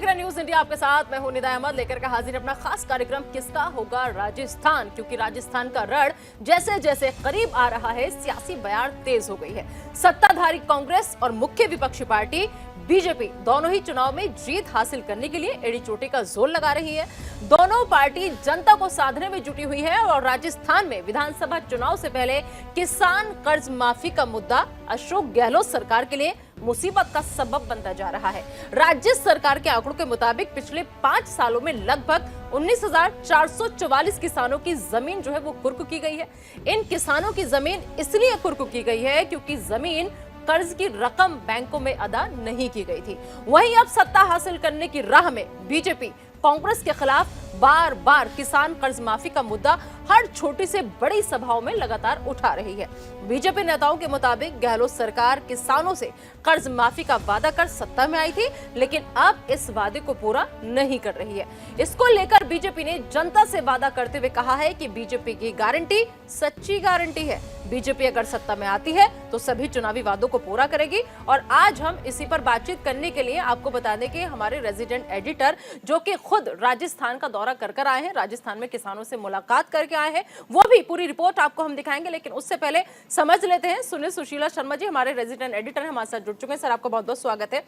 देख रहे हैं न्यूज इंडिया, आपके साथ मैं हूं निदा अहमद, लेकर के हाजिर अपना खास कार्यक्रम किसका होगा राजस्थान। क्योंकि राजस्थान का रण जैसे जैसे करीब आ रहा है, सियासी बयार तेज हो गई है। सत्ताधारी कांग्रेस और मुख्य विपक्षी पार्टी बीजेपी दोनों ही चुनाव में जीत हासिल करने के लिए एड़ी चोटी का जोर लगा रही है। दोनों पार्टी जनता को साधने में जुटी हुई है और राजस्थान में विधानसभा चुनाव से पहले किसान कर्ज माफी का मुद्दा अशोक गहलोत सरकार के लिए मुसीबत का सबब बनता जा रहा है। राज्य सरकार के आंकड़ों के मुताबिक पिछले 5 सालों में लगभग 19,444 किसानों की जमीन जो है वो कुर्क की गई है। इन किसानों की जमीन इसलिए कुर्क की गई है क्योंकि जमीन कर्ज की रकम बैंकों में अदा नहीं की गई थी। वहीं अब सत्ता हासिल करने की राह में बीजेपी कांग्रेस के खिलाफ बार बार किसान कर्ज माफी का मुद्दा हर छोटी से बड़ी सभाओं में लगातार उठा रही है। बीजेपी नेताओं के मुताबिक गहलोत सरकार किसानों से कर्ज माफी का वादा कर सत्ता में आई थी, लेकिन अब इस वादे को पूरा नहीं कर रही है। इसको लेकर बीजेपी ने जनता से वादा करते हुए कहा है कि बीजेपी की गारंटी सच्ची गारंटी है। बीजेपी अगर सत्ता में आती है तो सभी चुनावी वादों को पूरा करेगी। और आज हम इसी पर बातचीत करने के लिए आपको बता दें कि हमारे रेजिडेंट एडिटर जो कि खुद राजस्थान का दौरा कर आए हैं, राजस्थान में किसानों से मुलाकात करके आए हैं, वो भी पूरी रिपोर्ट आपको हम दिखाएंगे। लेकिन उससे पहले समझ लेते हैं, सुनील सुशीला शर्मा जी हमारे रेजिडेंट एडिटर हमारे साथ जुड़ चुके हैं। सर, आपका बहुत बहुत स्वागत है।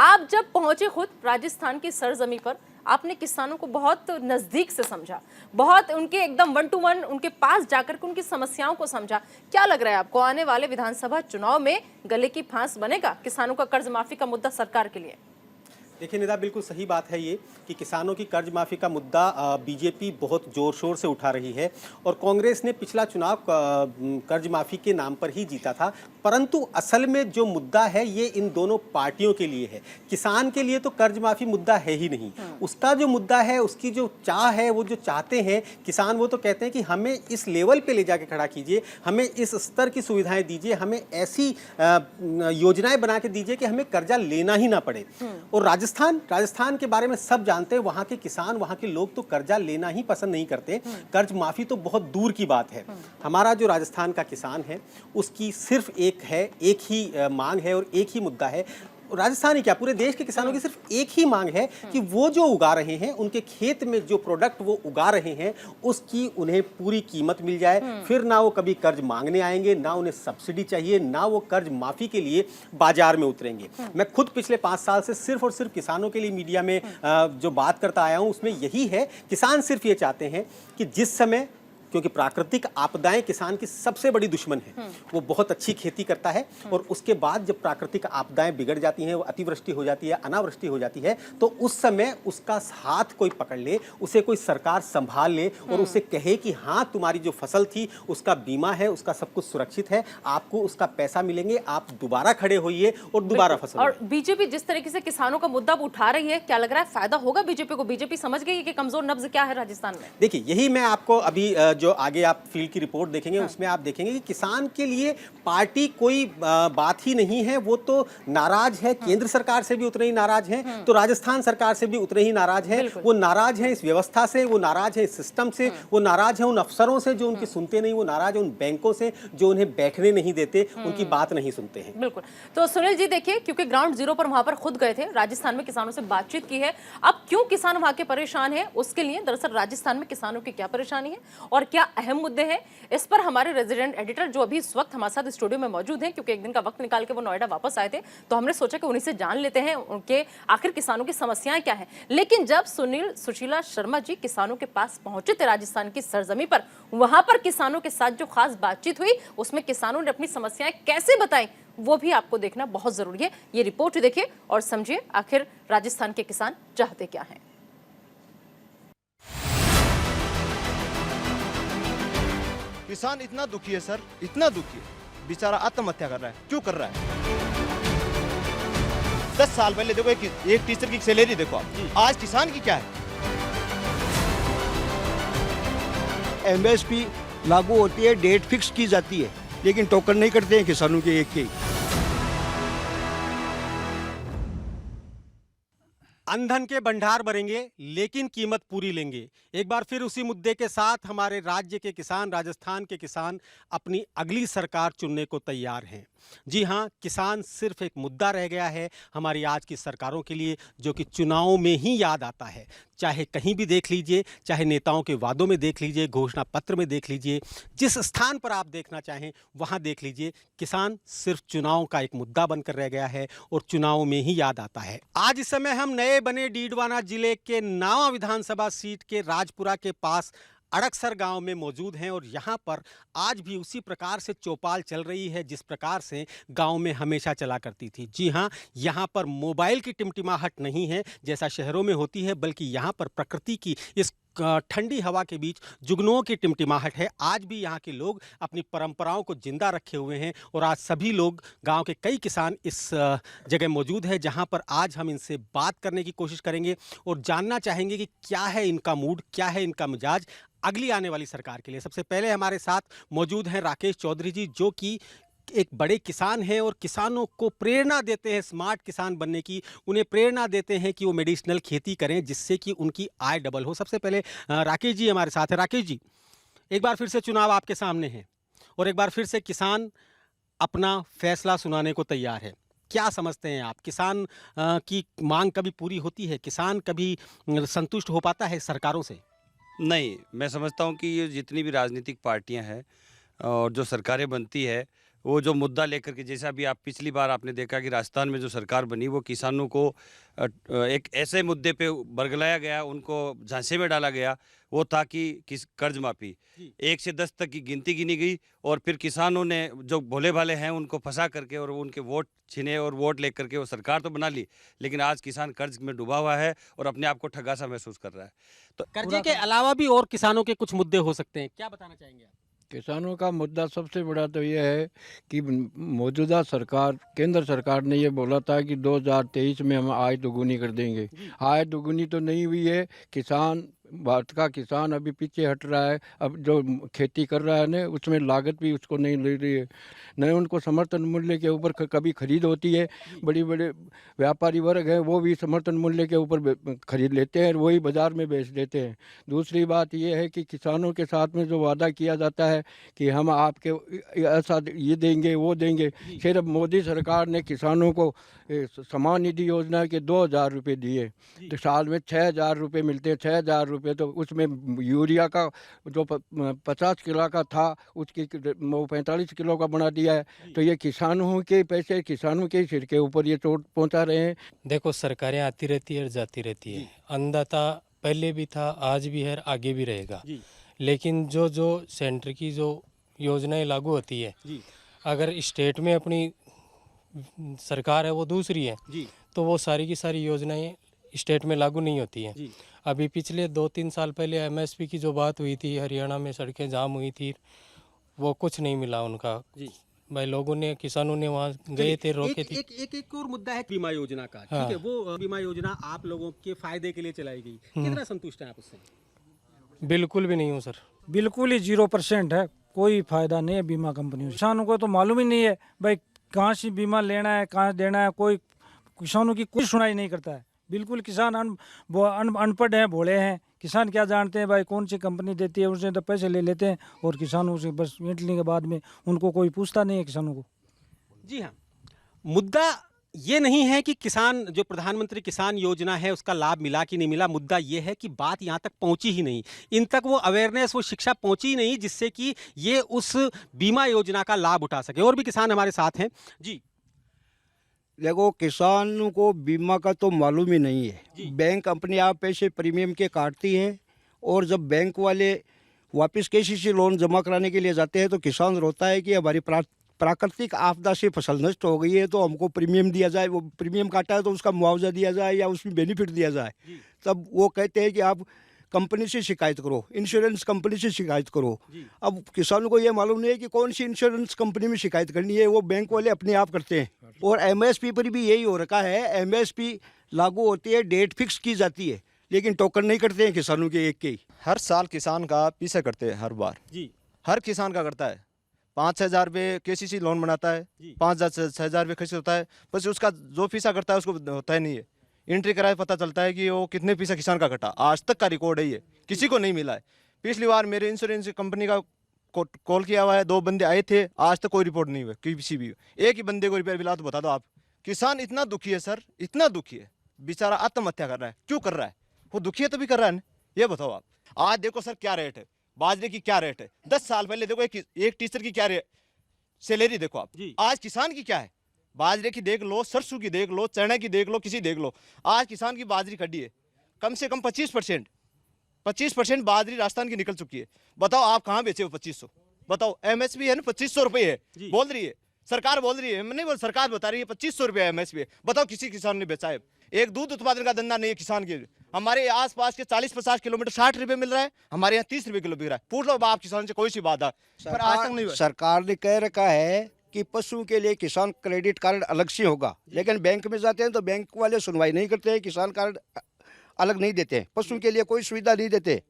आप जब पहुंचे खुद राजस्थान की सरजमी पर, आपने किसानों को बहुत नजदीक से समझा, बहुत उनके एकदम 1 to 1 उनके पास जाकर के उनकी समस्याओं को समझा। क्या लग रहा है आपको, आने वाले विधानसभा चुनाव में गले की फांस बनेगा किसानों का कर्ज माफी का मुद्दा सरकार के लिए? देखिए निदा, बिल्कुल सही बात है ये कि किसानों की कर्ज माफ़ी का मुद्दा बीजेपी बहुत ज़ोर शोर से उठा रही है और कांग्रेस ने पिछला चुनाव कर्ज माफ़ी के नाम पर ही जीता था। परंतु असल में जो मुद्दा है ये इन दोनों पार्टियों के लिए है। किसान के लिए तो कर्ज माफ़ी मुद्दा है ही नहीं। उसका जो मुद्दा है, उसकी जो चाह है, वो जो चाहते हैं किसान, वो तो कहते हैं कि हमें इस लेवल पे ले जाके खड़ा कीजिए, हमें इस स्तर की सुविधाएं दीजिए, हमें ऐसी योजनाएं बना के दीजिए कि हमें कर्जा लेना ही ना पड़े। और राजस्थान के बारे में सब जानते हैं, वहां के किसान, वहां के लोग तो कर्जा लेना ही पसंद नहीं करते। कर्ज माफी तो बहुत दूर की बात है। हमारा जो राजस्थान का किसान है उसकी सिर्फ एक ही मांग है और एक ही मुद्दा है। राजस्थान ही क्या, पूरे देश के किसानों की सिर्फ एक ही मांग है कि वो जो उगा रहे हैं, उनके खेत में जो प्रोडक्ट वो उगा रहे हैं उसकी उन्हें पूरी कीमत मिल जाए। फिर ना वो कभी कर्ज मांगने आएंगे, ना उन्हें सब्सिडी चाहिए, ना वो कर्ज माफी के लिए बाजार में उतरेंगे। मैं खुद पिछले 5 साल से सिर्फ और सिर्फ किसानों के लिए मीडिया में जो बात करता आया हूं उसमें यही है। किसान सिर्फ ये चाहते हैं कि जिस समय, क्योंकि प्राकृतिक आपदाएं किसान की सबसे बड़ी दुश्मन है, वो बहुत अच्छी खेती करता है और उसके बाद जब प्राकृतिक आपदाएं बिगड़ जाती हैं, वो अतिवृष्टि हो जाती है, अनावृष्टि हो जाती है, तो उस समय उसका हाथ कोई पकड़ ले, उसे कोई सरकार संभाल ले और उसे कहे कि हाँ, तुम्हारी जो फसल थी उसका बीमा है, उसका सब कुछ सुरक्षित है, आपको उसका पैसा मिलेंगे, आप दोबारा खड़े होइए और दोबारा फसल। और बीजेपी जिस तरीके से किसानों का मुद्दा उठा रही है, क्या लग रहा है फायदा होगा बीजेपी को? बीजेपी समझ गई कि कमजोर नब्ज क्या है राजस्थान में। देखिए, यही मैं आपको अभी जो आगे आप फील्ड की रिपोर्ट देखेंगे उसमें आप देखेंगे कि किसान के लिए पार्टी कोई बात ही नहीं है। वो तो नाराज है, केंद्र सरकार से भी उतने ही नाराज हैं, तो राजस्थान सरकार से भी उतने ही नाराज हैं। वो नाराज हैं इस व्यवस्था से, वो नाराज है इस सिस्टम से, वो नाराज है उन अफसरों से जो उनकी सुनते नहीं, वो नाराज है उन बैंकों से जो उन्हें बैठने नहीं देते, उनकी बात नहीं सुनते हैं। बिल्कुल। तो सुनील जी देखिए, क्योंकि ग्राउंड जीरो पर वहां पर खुद गए थे, राजस्थान में किसानों से बातचीत की है। अब क्यों किसान वहां के परेशान है, उसके लिए दरअसल राजस्थान में किसानों की क्या परेशानी है और क्या अहम मुद्दे हैं, इस पर हमारे रेजिडेंट एडिटर जो अभी इस वक्त हमारे साथ स्टूडियो में मौजूद हैं, क्योंकि एक दिन का वक्त निकाल के वो नोएडा वापस आए थे, तो हमने सोचा कि उन्हीं से जान लेते हैं उनके आखिर किसानों की समस्याएं क्या हैं। लेकिन जब सुनील सुशीला शर्मा जी किसानों के पास पहुंचे थे राजस्थान की सरजमी पर, वहां पर किसानों के साथ जो खास बातचीत हुई उसमें किसानों ने अपनी समस्याएं कैसे बताई, वो भी आपको देखना बहुत जरूरी है। ये रिपोर्ट देखिए और समझिए आखिर राजस्थान के किसान चाहते क्या हैं। किसान इतना दुखी है सर, इतना दुखी है, बेचारा आत्महत्या कर रहा है। क्यों कर रहा है? 10 साल पहले देखो एक टीचर की सैलरी देखो आप, आज किसान की क्या है? एमएसपी लागू होती है, डेट फिक्स की जाती है, लेकिन टोकन नहीं करते हैं किसानों के एक के। अंधन के भंडार भरेंगे लेकिन कीमत पूरी लेंगे। एक बार फिर उसी मुद्दे के साथ हमारे राज्य के किसान, राजस्थान के किसान अपनी अगली सरकार चुनने को तैयार हैं। जी हां, किसान सिर्फ एक मुद्दा रह गया है हमारी आज की सरकारों के लिए, जो कि चुनाव में ही याद आता है। चाहे कहीं भी देख लीजिए, चाहे नेताओं के वादों में देख लीजिए, घोषणा पत्र में देख लीजिए, जिस स्थान पर आप देखना चाहें वहां देख लीजिए, किसान सिर्फ चुनाव का एक मुद्दा बनकर रह गया है और चुनाव में ही याद आता है। आज इस समय हम नए बने डीडवाना जिले के नावा विधानसभा सीट के राजपुरा के पास अड़कसर गांव में मौजूद हैं और यहां पर आज भी उसी प्रकार से चौपाल चल रही है जिस प्रकार से गांव में हमेशा चला करती थी। जी हां, यहां पर मोबाइल की टिमटिमाहट नहीं है जैसा शहरों में होती है, बल्कि यहां पर प्रकृति की इस ठंडी हवा के बीच जुगनुओं की टिमटिमाहट है। आज भी यहाँ के लोग अपनी परंपराओं को जिंदा रखे हुए हैं और आज सभी लोग, गांव के कई किसान इस जगह मौजूद है जहां पर आज हम इनसे बात करने की कोशिश करेंगे और जानना चाहेंगे कि क्या है इनका मूड, क्या है इनका मिजाज अगली आने वाली सरकार के लिए। सबसे पहले हमारे साथ मौजूद हैं राकेश चौधरी जी, जो कि एक बड़े किसान हैं और किसानों को प्रेरणा देते हैं स्मार्ट किसान बनने की। उन्हें प्रेरणा देते हैं कि वो मेडिसिनल खेती करें जिससे कि उनकी आय डबल हो। सबसे पहले राकेश जी हमारे साथ हैं। राकेश जी, एक बार फिर से चुनाव आपके सामने है और एक बार फिर से किसान अपना फैसला सुनाने को तैयार है। क्या समझते हैं आप, किसान की मांग कभी पूरी होती है? किसान कभी संतुष्ट हो पाता है सरकारों से? नहीं, मैं समझता हूँ कि ये जितनी भी राजनीतिक पार्टियां हैं और जो सरकारें बनती है, वो जो मुद्दा लेकर के, जैसा भी आप पिछली बार आपने देखा कि राजस्थान में जो सरकार बनी वो किसानों को एक ऐसे मुद्दे पे बरगलाया गया, उनको झांसे में डाला गया, वो था कि कर्ज माफ़ी। 1 से 10 तक की गिनती गिनी गई और फिर किसानों ने, जो भोले भाले हैं, उनको फंसा करके और उनके वोट छीने और वोट लेकर के वो सरकार तो बना ली, लेकिन आज किसान कर्ज में डूबा हुआ है और अपने आप को ठगा सा महसूस कर रहा है। तो कर्जे के अलावा भी और किसानों के कुछ मुद्दे हो सकते हैं, क्या बताना चाहेंगे आप? किसानों का मुद्दा सबसे बड़ा तो ये है कि मौजूदा सरकार, केंद्र सरकार ने ये बोला था कि 2023 में हम आय दोगुनी कर देंगे। आय दोगुनी तो नहीं हुई है। किसान, भारत का किसान अभी पीछे हट रहा है। अब जो खेती कर रहा है ना, उसमें लागत भी उसको नहीं ले रही है, न उनको समर्थन मूल्य के ऊपर कभी खरीद होती है। बड़ी बड़े व्यापारी वर्ग हैं, वो भी समर्थन मूल्य के ऊपर खरीद लेते हैं और वही बाज़ार में बेच देते हैं। दूसरी बात ये है कि किसानों के साथ में जो वादा किया जाता है कि हम आपके ऐसा ये देंगे वो देंगे, सिर्फ मोदी सरकार ने किसानों को सम्मान निधि योजना के 2000 रुपये दिए, तो साल में 6000 रुपये मिलते हैं। 6000 रुपये तो उसमें यूरिया का जो 50 किलो का था उसकी वो 45 किलो का बना दिया है। तो ये किसानों के पैसे किसानों के सिर के ऊपर ये चोट पहुंचा रहे हैं। देखो, सरकारें आती रहती है और जाती रहती है। अन्नदाता पहले भी था, आज भी है, आगे भी रहेगा। लेकिन जो जो सेंटर की जो योजनाएं लागू होती है, अगर स्टेट में अपनी सरकार है वो दूसरी है, तो वो सारी की सारी योजनाएं स्टेट में लागू नहीं होती हैं। अभी पिछले 2-3 साल पहले एमएसपी की जो बात हुई थी, हरियाणा में सड़कें जाम हुई थी, वो कुछ नहीं मिला उनका। भाई लोगों ने, किसानों ने वहाँ गए थे, रोके थे। एक और मुद्दा है बीमा योजना का। ठीक है, वो बीमा योजना आप लोगों के फायदे के लिए चलाई गई, कितना संतुष्ट हैं आप उससे? बिल्कुल भी नहीं हूँ सर। बिल्कुल ही 0% है, कोई फायदा नहीं है बीमा कंपनियों से। किसानों को तो मालूम ही नहीं है भाई कहाँ से बीमा लेना है, कहाँ देना है। कोई किसानों की कुछ सुनाई नहीं करता है। बिल्कुल किसान अनपढ़ हैं, भोले हैं। किसान क्या जानते हैं भाई कौन सी कंपनी देती है, उससे तो पैसे ले लेते हैं और किसानों से बस मीटने के बाद में उनको कोई पूछता नहीं है किसानों को। जी हाँ, मुद्दा ये नहीं है कि किसान, जो प्रधानमंत्री किसान योजना है उसका लाभ मिला कि नहीं मिला, मुद्दा ये है कि बात यहाँ तक पहुँची ही नहीं, इन तक वो अवेयरनेस, वो शिक्षा पहुँची ही नहीं जिससे कि ये उस बीमा योजना का लाभ उठा सके। और भी किसान हमारे साथ हैं। जी देखो, किसानों को बीमा का तो मालूम ही नहीं है। बैंक अपने आप पैसे प्रीमियम के काटती है और जब बैंक वाले वापस केसीसी लोन जमा कराने के लिए जाते हैं तो किसान रोता है कि हमारी प्राकृतिक आपदा से फसल नष्ट हो गई है तो हमको प्रीमियम दिया जाए। वो प्रीमियम काटा है तो उसका मुआवजा दिया जाए या उसमें बेनिफिट दिया जाए। तब वो कहते हैं कि आप कंपनी से शिकायत करो, इंश्योरेंस कंपनी से शिकायत करो। अब किसानों को ये मालूम नहीं है कि कौन सी इंश्योरेंस कंपनी में शिकायत करनी है, वो बैंक वाले अपने आप करते हैं। और एमएसपी पर भी यही हो रखा है। एमएसपी लागू होती है, डेट फिक्स की जाती है, लेकिन टोकन नहीं करते हैं किसानों के एक के ही। हर साल किसान का पीछे करते हैं, हर बार हर किसान का करता है। 5-6 हज़ार रुपये केसीसी लोन बनाता है, 5-6 हज़ार रुपये खर्च होता है, बस उसका जो फीसा करता है उसको होता ही नहीं है। एंट्री कराए पता चलता है कि वो कितने पैसा किसान का कटा। आज तक का रिकॉर्ड है, ये किसी को नहीं मिला है। पिछली बार मेरे इंश्योरेंस कंपनी का कॉल किया हुआ है, 2 बंदे आए थे, आज तक कोई रिपोर्ट नहीं हुई किसी भी। एक ही बंदे को रिपेयर मिला तो बता दो आप। किसान इतना दुखी है सर, इतना दुखी है, बेचारा आत्महत्या कर रहा है। क्यों कर रहा है? वो दुखी है तभी कर रहा है ना, ये बताओ आप। आज देखो सर क्या रेट है, बाजरे की क्या रेट है। 10 साल पहले देखो एक टीचर की क्या सैलरी देखो आप। आज किसान की क्या है, बाजरे की देख लो, सरसों की देख लो, चने की देख लो, किसी देख लो। आज किसान की बाजरी खड़ी है कम से कम 25% बाजरी राजस्थान की निकल चुकी है। बताओ आप कहाँ बेचे हो 2500? बताओ, एमएसपी है ना 2500 रुपये है, बोल रही है सरकार, बोल रही है, मैं नहीं बोल, सरकार बता रही है 2500 रुपये एमएसपी है। बताओ किसी किसान ने बेचा है? एक दूध उत्पादन का धंधा नहीं है किसान के। हमारे आसपास के 40-50 किलोमीटर 60 रुपये मिल रहा है, हमारे यहाँ 30 रुपये किलो बिक रहा है। पूछ लो आप किसान से कोई सी बात है, पर आज तक नहीं हुआ। सरकार ने कह रखा है कि पशु के लिए किसान क्रेडिट कार्ड अलग से होगा, लेकिन बैंक में जाते हैं तो बैंक वाले सुनवाई नहीं करते हैं, किसान कार्ड अलग नहीं देते हैं, पशु के लिए कोई सुविधा नहीं देते,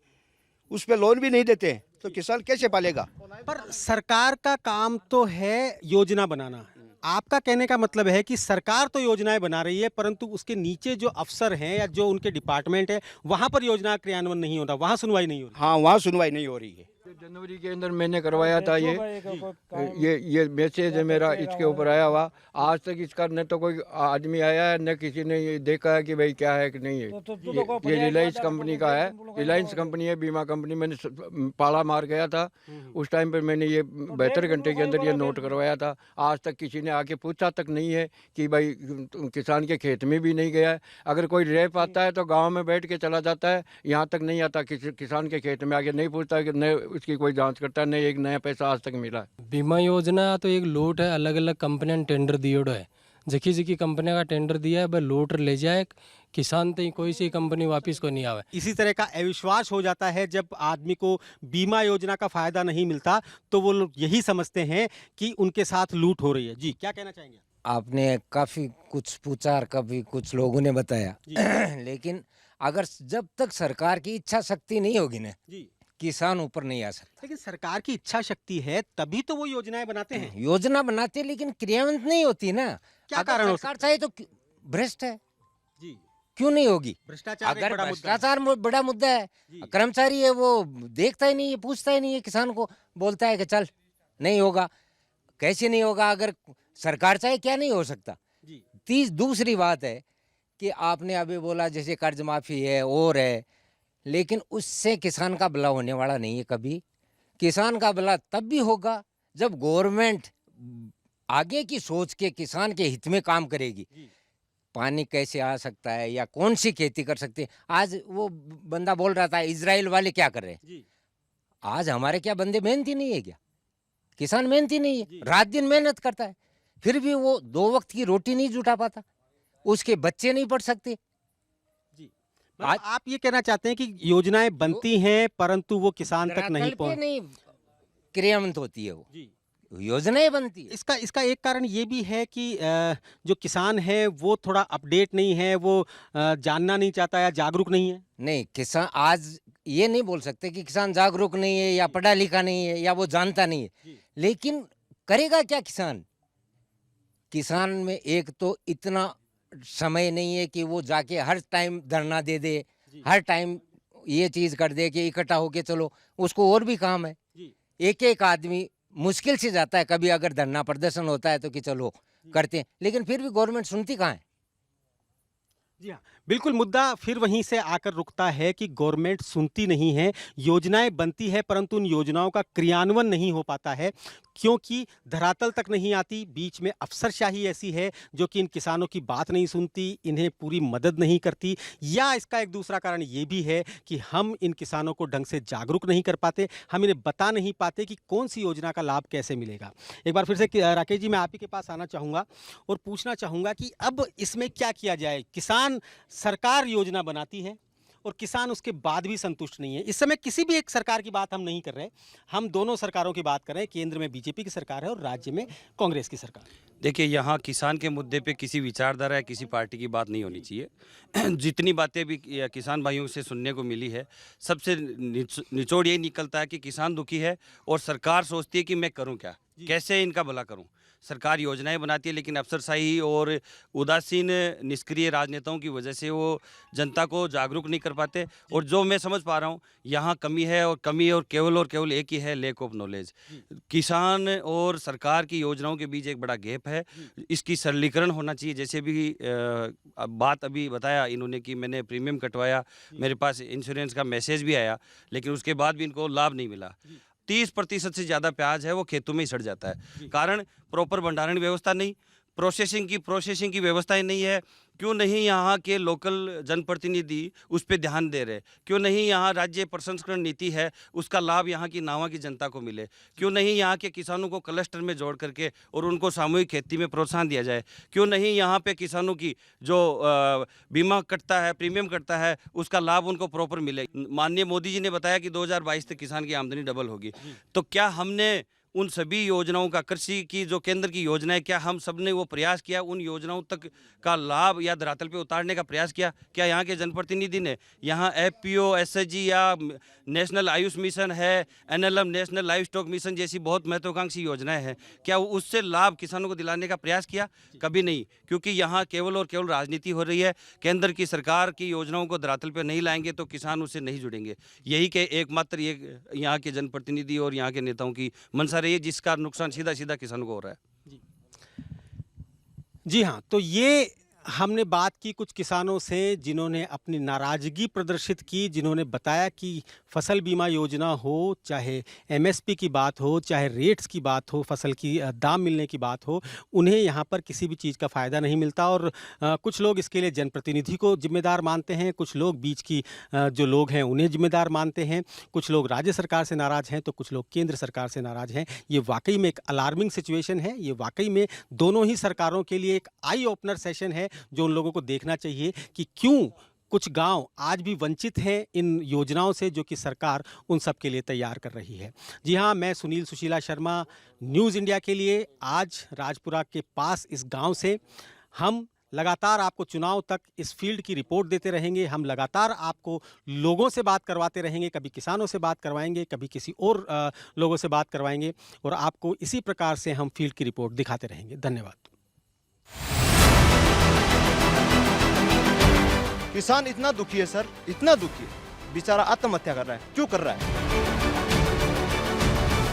उस पर लोन भी नहीं देते हैं, तो किसान कैसे पालेगा? पर सरकार का काम तो है योजना बनाना। आपका कहने का मतलब है कि सरकार तो योजनाएं बना रही है, परंतु उसके नीचे जो अफसर हैं या जो उनके डिपार्टमेंट है, वहां पर योजना क्रियान्वयन नहीं हो रहा, वहां सुनवाई नहीं हो रही। हाँ, वहाँ सुनवाई नहीं हो रही है। जनवरी के अंदर मैंने करवाया था ये मैसेज है मेरा इसके ऊपर आया हुआ। आज तक इसका न तो कोई आदमी आया है, न किसी ने ये देखा है कि भाई क्या है कि नहीं है। ये रिलायंस कंपनी का है, रिलायंस कंपनी है, बीमा कंपनी। मैंने पाला मार गया था उस टाइम पर, मैंने ये 72 घंटे के अंदर ये नोट करवाया था। आज तक किसी ने आके पूछा तक नहीं है कि भाई किसान के खेत में भी नहीं गया है। अगर कोई रह पाता है तो गाँव में बैठ के चला जाता है, यहाँ तक नहीं आता किसान के खेत में आके, नहीं पूछता कि न उसकी कोई जांच करता है, नहीं एक नया पैसा आज तक मिला है। बीमा योजना तो एक लोट है, अलग अलग कंपनियां टेंडर दियो है, जखी जखी कंपनी का टेंडर दिया है, वह लोट ले जाए, किसान तो कोई सी कंपनी वापस को नहीं आवे। इसी तरह का अविश्वास हो जाता है जब आदमी को बीमा योजना का फायदा नहीं मिलता, तो वो लोग यही समझते हैं कि उनके साथ लूट हो रही है। जी, क्या कहना चाहेंगे? आपने काफ़ी कुछ पूछा और कभी कुछ लोगों ने बताया लेकिन अगर जब तक सरकार की इच्छा शक्ति नहीं होगी ना, किसान ऊपर नहीं आ सकता। लेकिन सरकार की इच्छा शक्ति है तभी तो वो योजनाएं बनाते हैं। योजना बनाते हैं लेकिन क्रियान्वित नहीं होती ना। क्या कारण हो सरकार चाहे तो भ्रष्ट है जी, क्यों नहीं होगी? भ्रष्टाचार अगर भ्रष्टाचार बड़ा मुद्दा है, कर्मचारी है वो देखता ही नहीं है, पूछता ही नहीं है किसान को, बोलता है कि चल नहीं होगा। कैसे नहीं होगा? अगर सरकार चाहे क्या नहीं हो सकता। दूसरी बात है कि आपने अभी बोला जैसे कर्ज माफी है और है, लेकिन उससे किसान का भला होने वाला नहीं है कभी। किसान का भला तब भी होगा जब गवर्नमेंट आगे की सोच के किसान के हित में काम करेगी। पानी कैसे आ सकता है या कौन सी खेती कर सकते हैं। आज वो बंदा बोल रहा था इजराइल वाले क्या कर रहे हैं, आज हमारे क्या बंदे मेहनती नहीं है क्या? किसान मेहनती नहीं है, रात दिन मेहनत करता है, फिर भी वो 2 वक्त की रोटी नहीं जुटा पाता, उसके बच्चे नहीं पढ़ सकते। आज आप ये कहना चाहते हैं कि योजनाएं बनती हैं परंतु वो किसान तक नहीं नहीं क्रियान्वित होती है, वो योजनाएं बनती है। इसका एक कारण ये भी है कि जो किसान है वो थोड़ा अपडेट नहीं है, वो जानना नहीं चाहता या जागरूक नहीं है। नहीं, किसान आज ये नहीं बोल सकते कि किसान जागरूक नहीं है या पढ़ा लिखा नहीं है या वो जानता नहीं है, लेकिन करेगा क्या किसान? किसान में एक तो इतना समय नहीं है कि वो जाके हर टाइम धरना दे दे, हर टाइम ये चीज कर दे कि इकट्ठा होके चलो, उसको और भी काम है। एक एक आदमी मुश्किल से जाता है, कभी अगर धरना प्रदर्शन होता है तो कि चलो करते हैं, लेकिन फिर भी गवर्नमेंट सुनती कहाँ है? जी हाँ, बिल्कुल मुद्दा फिर वहीं से आकर रुकता है कि गवर्नमेंट सुनती नहीं है। योजनाएं बनती है परंतु उन योजनाओं का क्रियान्वयन नहीं हो पाता है क्योंकि धरातल तक नहीं आती। बीच में अफसरशाही ऐसी है जो कि इन किसानों की बात नहीं सुनती, इन्हें पूरी मदद नहीं करती। या इसका एक दूसरा कारण ये भी है कि हम इन किसानों को ढंग से जागरूक नहीं कर पाते, हम इन्हें बता नहीं पाते कि कौन सी योजना का लाभ कैसे मिलेगा। एक बार फिर से राकेश जी, मैं आप ही के पास आना चाहूँगा और पूछना चाहूँगा कि अब इसमें क्या किया जाए। किसान, सरकार योजना बनाती है और किसान उसके बाद भी संतुष्ट नहीं है। इस समय किसी भी एक सरकार की बात हम नहीं कर रहे, हम दोनों सरकारों की बात कर रहे हैं। केंद्र में बीजेपी की सरकार है और राज्य में कांग्रेस की सरकार। देखिए, यहाँ किसान के मुद्दे पे किसी विचारधारा या किसी पार्टी की बात नहीं होनी चाहिए। जितनी बातें भी किसान भाइयों से सुनने को मिली है, सबसे निचोड़ यही निकलता है कि किसान दुखी है और सरकार सोचती है कि मैं करूँ क्या, कैसे इनका भला करूँ। सरकार योजनाएं बनाती है, लेकिन अफसरशाही और उदासीन निष्क्रिय राजनेताओं की वजह से वो जनता को जागरूक नहीं कर पाते। और जो मैं समझ पा रहा हूँ यहाँ कमी और केवल एक ही है, लैक ऑफ नॉलेज। किसान और सरकार की योजनाओं के बीच एक बड़ा गैप है, इसकी सरलीकरण होना चाहिए। जैसे भी बात अभी बताया इन्होंने कि मैंने प्रीमियम कटवाया, मेरे पास इंश्योरेंस का मैसेज भी आया, लेकिन उसके बाद भी इनको लाभ नहीं मिला। 30% से ज़्यादा प्याज है वो खेतों में ही सड़ जाता है। कारण प्रॉपर भंडारण व्यवस्था नहीं, प्रोसेसिंग की व्यवस्थाएं नहीं है। क्यों नहीं यहाँ के लोकल जनप्रतिनिधि उस पर ध्यान दे रहे? क्यों नहीं यहाँ राज्य प्रसंस्करण नीति है उसका लाभ यहाँ की नावा की जनता को मिले? क्यों नहीं यहाँ के किसानों को क्लस्टर में जोड़ करके और उनको सामूहिक खेती में प्रोत्साहन दिया जाए? क्यों नहीं यहाँ पे किसानों की जो बीमा कटता है, प्रीमियम कटता है, उसका लाभ उनको प्रॉपर मिले? माननीय मोदी जी ने बताया कि 2022 तक किसान की आमदनी डबल होगी। तो क्या हमने उन सभी योजनाओं का, कृषि की जो केंद्र की योजनाएं, क्या हम सब ने वो प्रयास किया उन योजनाओं तक का लाभ या धरातल पे उतारने का प्रयास किया? क्या यहाँ के जनप्रतिनिधि ने यहाँ FPO, SHG या नेशनल आयुष मिशन है, NLM national live stock mission जैसी बहुत महत्वाकांक्षी योजनाएं हैं, क्या उससे लाभ किसानों को दिलाने का प्रयास किया? कभी नहीं, क्योंकि यहाँ केवल राजनीति हो रही है। केंद्र की सरकार की योजनाओं को धरातल पर नहीं लाएंगे तो किसान उससे नहीं जुड़ेंगे। यही के एकमात्र ये यहाँ के जनप्रतिनिधि और यहाँ के नेताओं की मंशा रही है, जिसका नुकसान सीधा किसानों को हो रहा है। जी हाँ, तो ये हमने बात की कुछ किसानों से जिन्होंने अपनी नाराज़गी प्रदर्शित की, जिन्होंने बताया कि फसल बीमा योजना हो, चाहे MSP की बात हो, चाहे रेट्स की बात हो, फसल की दाम मिलने की बात हो, उन्हें यहाँ पर किसी भी चीज़ का फ़ायदा नहीं मिलता। और कुछ लोग इसके लिए जनप्रतिनिधि को जिम्मेदार मानते हैं, कुछ लोग बीच की जो लोग हैं उन्हें जिम्मेदार मानते हैं, कुछ लोग राज्य सरकार से नाराज़ हैं तो कुछ लोग केंद्र सरकार से नाराज़ हैं। ये वाकई में एक अलार्मिंग सिचुएशन है। ये वाकई में दोनों ही सरकारों के लिए एक आई ओपनर सेशन है जो उन लोगों को देखना चाहिए कि क्यों कुछ गांव आज भी वंचित हैं इन योजनाओं से जो कि सरकार उन सब के लिए तैयार कर रही है। जी हाँ, मैं सुनील सुशीला शर्मा, न्यूज़ इंडिया के लिए आज राजपुरा के पास इस गांव से हम लगातार आपको चुनाव तक इस फील्ड की रिपोर्ट देते रहेंगे। हम लगातार आपको लोगों से बात करवाते रहेंगे, कभी किसानों से बात करवाएंगे, कभी किसी और लोगों से बात करवाएंगे और आपको इसी प्रकार से हम फील्ड की रिपोर्ट दिखाते रहेंगे। धन्यवाद। किसान इतना दुखी है सर, इतना दुखी है, बेचारा आत्महत्या कर रहा है। क्यों कर रहा है?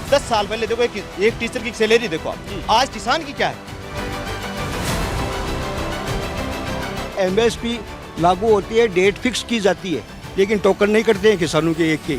10 साल पहले देखो एक टीचर की सैलरी देखो आप, आज किसान की क्या है? MSP लागू होती है, डेट फिक्स की जाती है, लेकिन टोकन नहीं करते हैं किसानों के एक के।